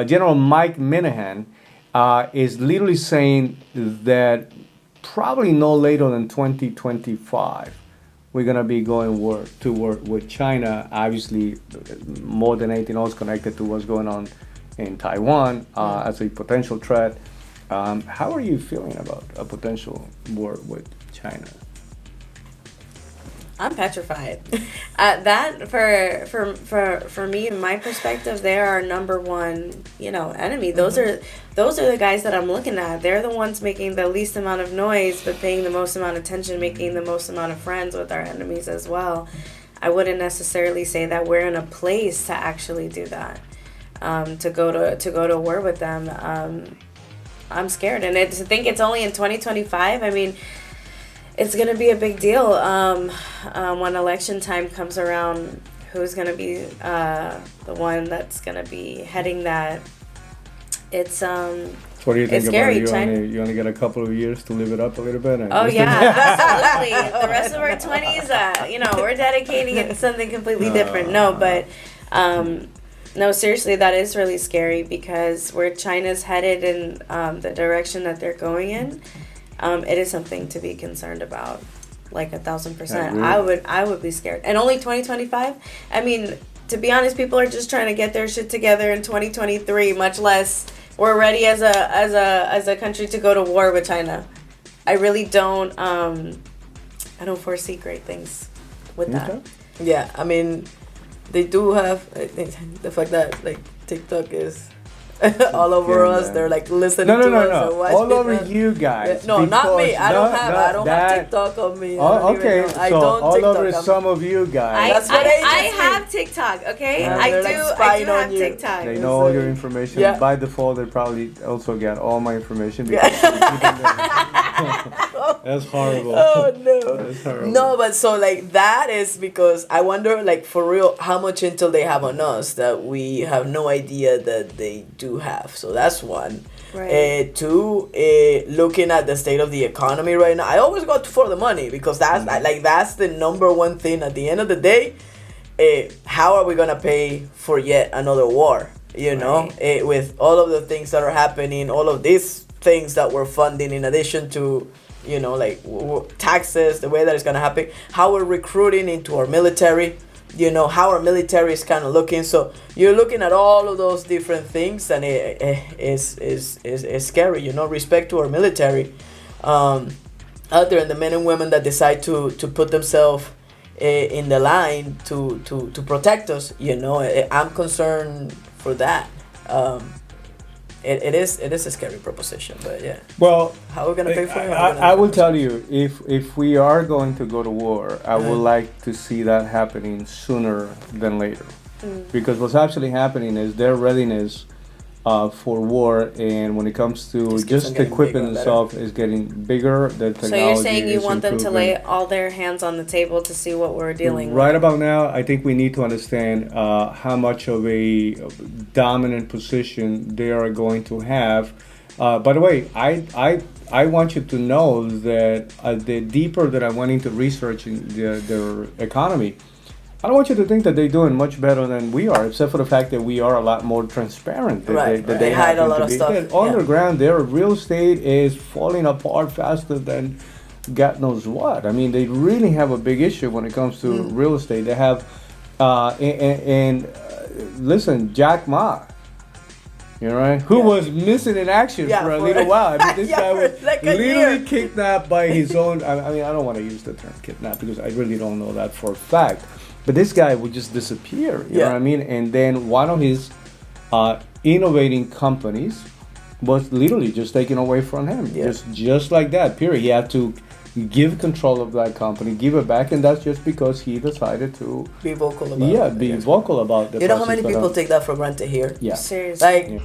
General Mike Minahan, is literally saying that probably no later than 2025, we're going to be going to war with China, obviously, more than anything else connected to what's going on in Taiwan as a potential threat. How are you feeling about a potential war with China? I'm petrified. That for me, in my perspective, they're our number one, enemy. Those are the guys that I'm looking at. They're the ones making the least amount of noise, but paying the most amount of attention, making the most amount of friends with our enemies as well. I wouldn't necessarily say that we're in a place to actually do that. To go to war with them. I'm scared, and to think it's only in 2025. I mean, it's gonna be a big deal when election time comes around. Who's gonna be the one that's gonna be heading that? It's What do you think about it? You only get a couple of years to live it up a little bit. Oh yeah, absolutely. The rest of our 20s, we're dedicating it to something completely different. No, but no, seriously, that is really scary because where China's headed in the direction that they're going in. It is something to be concerned about, like 1,000%. I would be scared, and only 2025. I mean, to be honest, people are just trying to get their shit together in 2023. Much less we're ready as a country to go to war with China. I really don't. I don't foresee great things with that. Yeah, I mean, they do have the fact that like TikTok is. All over us, they're like listening to us. No. All over you guys. No, not me. I don't have TikTok on me. Okay, so all over some of you guys. I have TikTok. Okay, I do have TikTok. They know all your information. Yeah. By default, they probably also get all my information. That's horrible. Oh no. That's horrible. No, but so like that is because I wonder, like for real, how much intel they have on us that we have no idea that they do have. So that's one. Right. Two, looking at the state of the economy right now. I always go for the money because that's the number one thing. At the end of the day, how are we gonna pay for yet another war? Right. With all of the things that are happening, all of these things that we're funding in addition to taxes, the way that it's going to happen, how we're recruiting into our military, how our military is kind of looking. So you're looking at all of those different things, and it is scary. Respect to our military out there, and the men and women that decide to put themselves in the line to protect us. I'm concerned for that. It is a scary proposition, but yeah. Well, how are we gonna pay for it? I will tell you, if we are going to go to war, I would like to see that happening sooner than later, because what's actually happening is their readiness for war, and when it comes to just equipment itself, is getting bigger. The technology. So you're saying you want them to lay all their hands on the table to see what we're dealing with? Right about now, I think we need to understand how much of a dominant position they are going to have. By the way, I want you to know that the deeper that I went into researching their economy, I don't want you to think that they're doing much better than we are, except for the fact that we are a lot more transparent. They hide a lot of stuff. Underground, their real estate is falling apart faster than God knows what. I mean, they really have a big issue when it comes to real estate. They have, listen, Jack Ma, who was missing in action for a little while. I mean, this guy was literally kidnapped by his own. I mean, I don't want to use the term kidnapped because I really don't know that for a fact. But this guy would just disappear, you know what I mean? And then one of his innovating companies was literally just taken away from him. Yeah. Just like that, period. He had to give control of that company, give it back, and that's just because he decided to be vocal about it. Vocal about the You know how many people take that for granted here? Yeah. Seriously.